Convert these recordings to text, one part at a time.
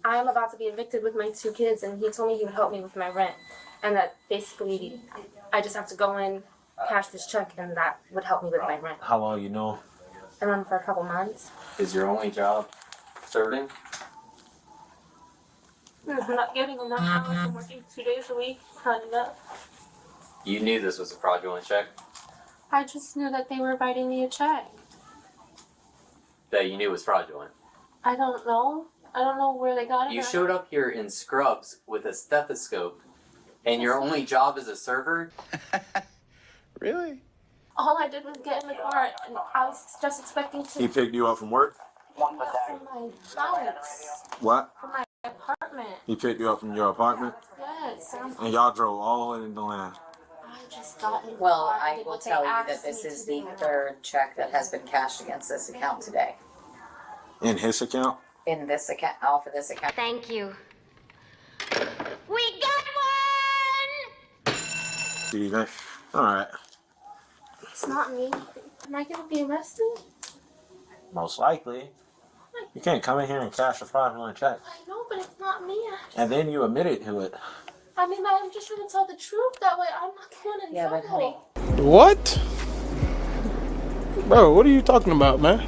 I am about to be evicted with my 2 kids, and he told me he would help me with my rent, and that basically I just have to go in, cash this check, and that would help me with my rent. How long you know? I've known him for a couple months. Is your only job serving? I'm not getting enough hours. I'm working 2 days a week. It's not enough. You knew this was a fraudulent check? I just knew that they were writing me a check. That you knew was fraudulent? I don't know. I don't know where they got it. You showed up here in scrubs with a stethoscope, and your only job is a server? Really? All I did was get in the car, and I was just expecting to. He picked you up from work? From my house. What? From my apartment. He picked you up from your apartment? Yes. And y'all drove all the way in the land? I just got in the Well, car. I did will what they tell you asked that this me is to the do. 3rd check that has been cashed against this account today. In his account? In this account, off of this account. Thank you. We got one! Do you think? Alright. It's not me. Am I gonna be arrested? Most likely. You can't come in here and cash a fraudulent check. I know, but it's not me. And then you admitted to it. I mean, I'm just trying to tell the truth. That way I'm not going in Yeah, but trouble. honey. What? Bro, what are you talking about, man?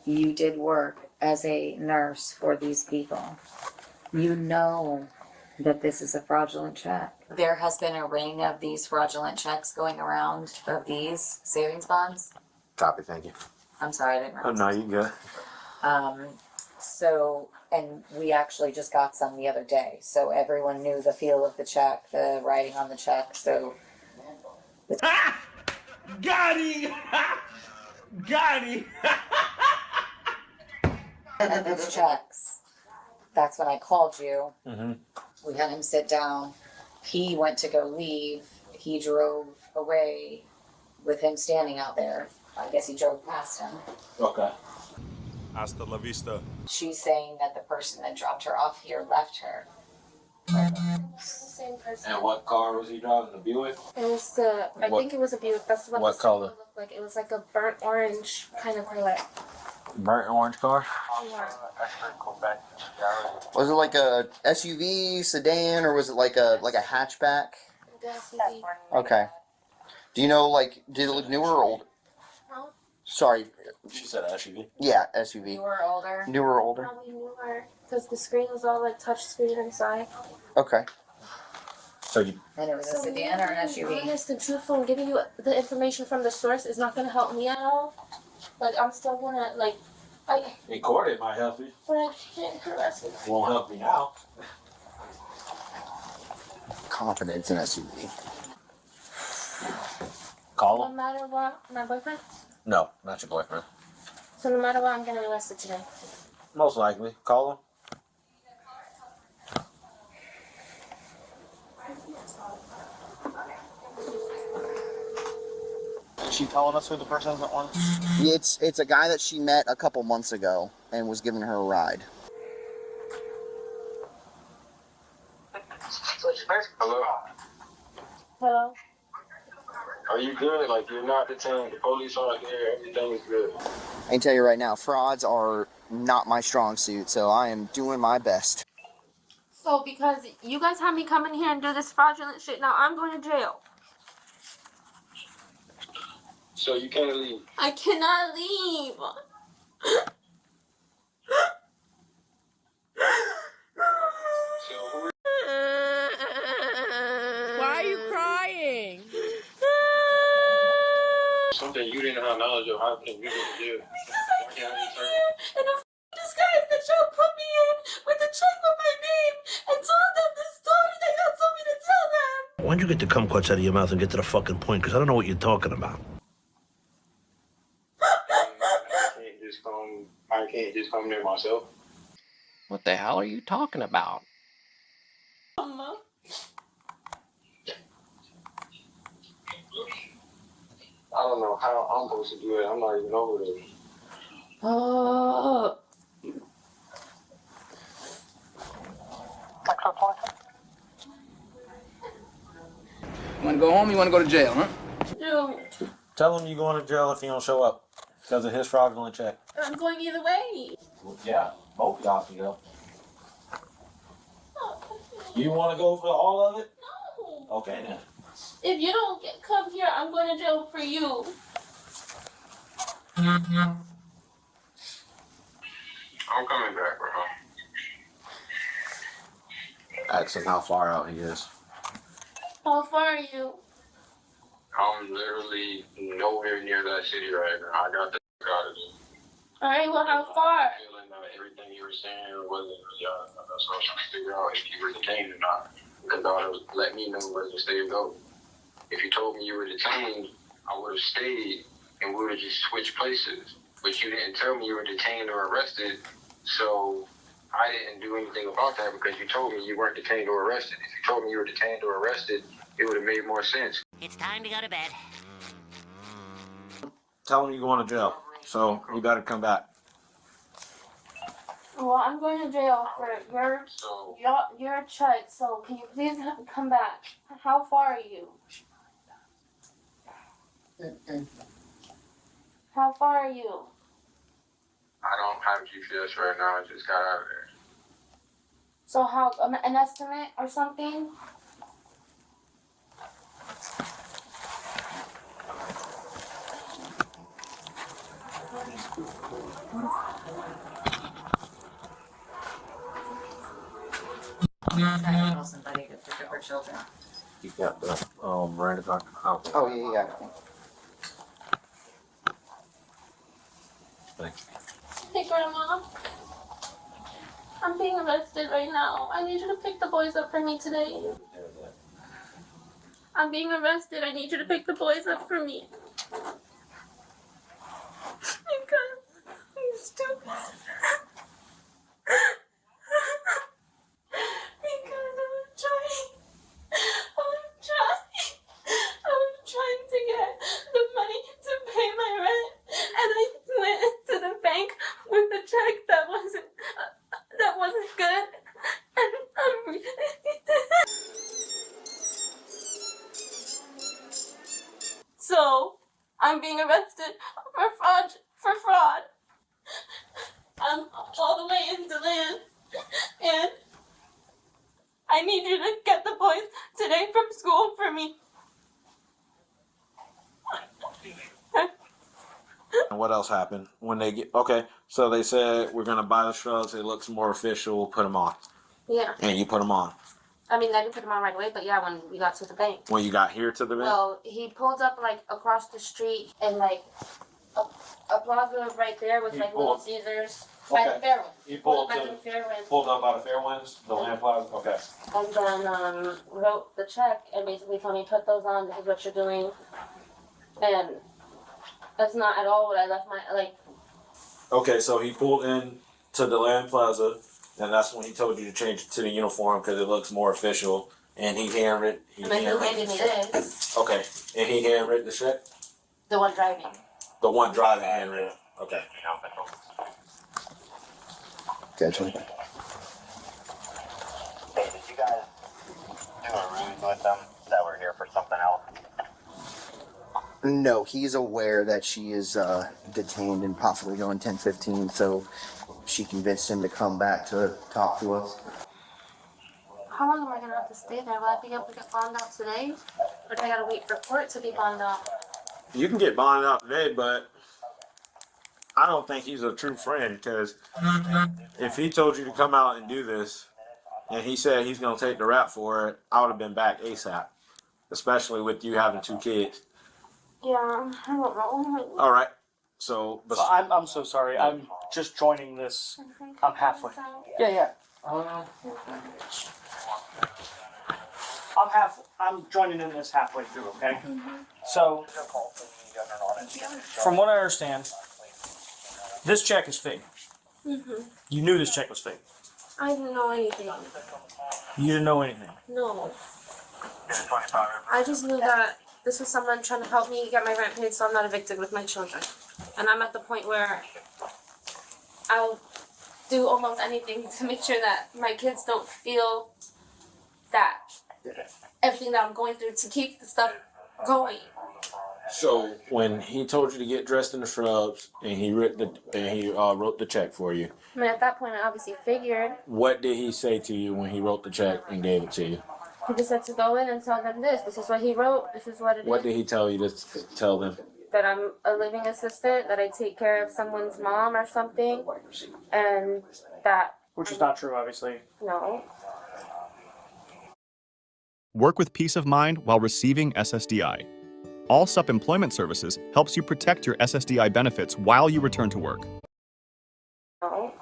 You did work as a nurse for these people. You know that this is a fraudulent check. There has been a ring of these fraudulent checks going around of these savings bonds. Copy, thank you. I'm sorry, I didn't Oh, realize. no, you good. So, and we actually just got some the other day. So everyone knew the feel of the check, the writing on the check. So. Got him! Got him! And those checks, that's when I called you. Mm-hmm. We had him sit down. He went to go leave. He drove away with him standing out there. I guess he drove past him. Okay. Hasta la vista. She's saying that the person that dropped her off here left her. It's the same person. And what car was he driving? The Buick? It was the. I What- think it was a Buick. That's what what the color? symbol looked like. It was like a burnt orange kind of color. Burnt orange car? Was it like a SUV, sedan, or was it like a hatchback? The SUV. Okay. Do you know, like, did it look newer or old? No, Sorry. She said SUV. Yeah, You SUV. were older. Newer or older? probably newer because the screen was all like touch screen inside. Okay. So you, And it was a So me sedan or an being SUV? honest and truthful and giving you the information from the source is not gonna help me at all. Like I'm still gonna like. in court it might help you. But I can't arrest me. Won't help me now. Confidence in SUV. Call No him? matter what, my boyfriend. No, not your boyfriend. So no matter what, I'm getting arrested today. Most likely. Call him. Is she telling us who the person is that won? It's a guy that she met a couple months ago and was giving her a ride. Hello? Hello. Are you good? Like, you're not detained. The police aren't there. Everything is good. I can tell you right now, frauds are not my strong suit, so I am doing my best. So because you guys had me come in here and do this fraudulent shit, now I'm going to jail. So you can't leave. I cannot leave. So who Why are you crying? something you didn't have knowledge of happening, you didn't do. Because I came in here in a disguise that y'all put me in with a check with my name and told them the story that y'all told me to tell them. Why'd you get the kumquats out of your mouth and get to the fucking point? Because I don't know what you're talking about. I can't just come there myself. What the hell are you talking about? Mama. I don't know how I'm supposed to do it. I'm not even over there. Oh. You want to go home or you want to go to jail, huh? Dude, Tell him you're going to jail if he don't show up because of his fraudulent check. I'm going either way. Yeah, both y'all can go. You want to go for all of it? No. Okay then. If you don't come here, I'm going to jail for you. I'm coming back, bro. Ask him how far out he is. How far are you? I'm literally nowhere near that city right now. I got the out of it. Alright, well, how far? Feeling everything you were saying wasn't really that's what I was trying to figure out if you were detained or not. Because that would have let me know where to stay or go. If you told me you were detained, I would have stayed and we would have just switched places. But you didn't tell me you were detained or arrested, so I didn't do anything about that because you told me you weren't detained or arrested. If you told me you were detained or arrested, it would have made more sense. It's time to go to bed. Tell him you're going to jail. So you better come back. Well, I'm going to jail for your check, so can you please come back? How far are you? How far are you? I don't have GPS right now. I just got out of there. So how, an estimate or something? Trying to call somebody to pick up her children. You got the Miranda card? Oh, yeah. Thanks. Hey, Grandma. I'm being arrested right now. I need you to pick the boys up for me today. I'm being arrested. I need you to pick the boys up for me. Because I'm stupid. Because I was trying to get the money to pay my rent, and I went to the bank with a check that wasn't good, and so I'm being arrested for fraud. I'm all the way in Deland, and I need you to get the boys today from school for me. And what else happened when they get? Okay, so they said we're gonna buy the shrubs. It looks more official. Put them on. Yeah. And you put them on. I mean, I didn't put them on right away, but yeah, when we got to the bank. When you got here to the bank. Well, he pulled up like across the street and like a plaza right there with like Little Caesars by the Fairwinds. He Pulled up by the Fairwinds. Pulled up by the Fairwinds, the Land Plaza. Okay. And then wrote the check and basically told me put those on. This is what you're doing, and that's not at all what I left my like. Okay, so he pulled in to the Land Plaza, and that's when he told you to change it to the uniform because it looks more official. And he handwritten. And then he handed me this. Okay, and he handwritten the check. The one driving. The one driving handwritten. Okay. Gotcha. Hey, did you guys do a ruse with them that we're here for something else? No, he's aware that she is detained and possibly going 10-15, so she convinced him to come back to talk to us. How long am I gonna have to stay there? Will I be able to get bonded out today? Or do I gotta wait for court to be bonded out? You can get bonded out today, but I don't think he's a true friend because if he told you to come out and do this and he said he's going to take the rap for it, I would have been back ASAP, especially with you having 2 kids. Yeah, I don't know. All right. So, but I'm so sorry. I'm just joining this. I'm halfway. Yeah. I'm joining in this halfway through, okay? So, from what I understand, this check is fake. You knew this check was fake. I didn't know anything. You didn't know anything. No. I just knew that this was someone trying to help me get my rent paid so I'm not evicted with my children. And I'm at the point where I'll do almost anything to make sure that my kids don't feel that everything that I'm going through to keep the stuff going. So when he told you to get dressed in the shrubs and he wrote the check for you, I mean, at that point, I obviously figured. what did he say to you when he wrote the check and gave it to you? He just said to go in and tell them this. This is what he wrote. This is what it is. What did he tell you to tell them? That I'm a living assistant, that I take care of someone's mom or something, and that. Which is not true, obviously. No. Work with peace of mind while receiving SSDI. All SUP Employment Services helps you protect your SSDI benefits while you return to work. No.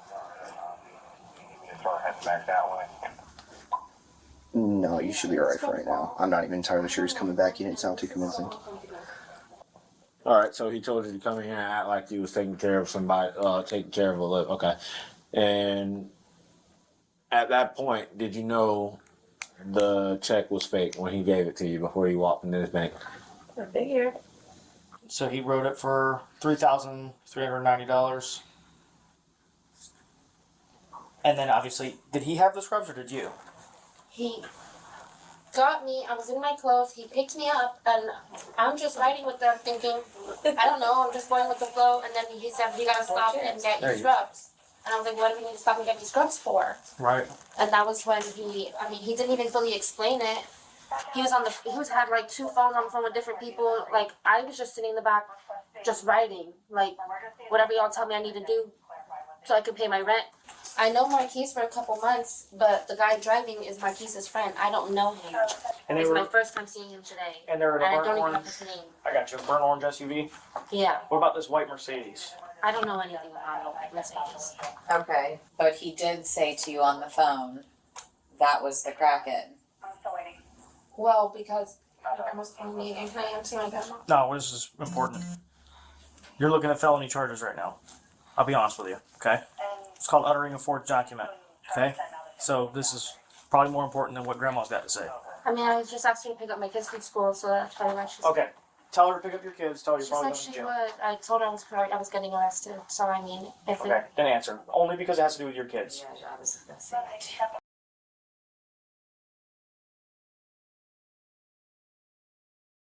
No, you should be alright for right now. I'm not even entirely sure he's coming back. You didn't sound too convincing. All right, so he told you to come in here and act like you was taking care of somebody, taking care of a little. Okay, and at that point, did you know the check was fake when he gave it to you before you walked into his bank? I figured. So he wrote it for $3,390. And then obviously, did he have the scrubs or did you? He got me. I was in my clothes. He picked me up, and I'm just riding with them, thinking, I don't know. I'm just going with the flow. And then he said, "You gotta stop and get your scrubs." And I was like, "What do we need to stop and get these scrubs for?" Right. And that was when he didn't even fully explain it. He had like 2 phones on the phone with different people. Like, I was just sitting in the back, just writing, like, whatever y'all tell me I need to do so I could pay my rent. I know Marquise for a couple months, but the guy driving is Marquise's friend. I don't know him. And it's my first time seeing him today. And they're in a I burnt don't even know orange. his name. I got you. A burnt orange SUV. Yeah. What about this white Mercedes? I don't know anything about Mercedes. Okay, but he did say to you on the phone that was the Kraken. Well, because my grandma's calling me again. Can I answer my grandma? No, this is important. You're looking at felony charges right now. I'll be honest with you, okay? It's called uttering a forged document, okay? So this is probably more important than what Grandma's got to say. I mean, I was just asking to pick up my kids from school, so that's probably why she's... Okay, tell her to pick up your kids, tell her you're She probably said going to she jail. would. I told her I was getting arrested, so I mean, if Okay, then answer. Only because it has to do with your kids.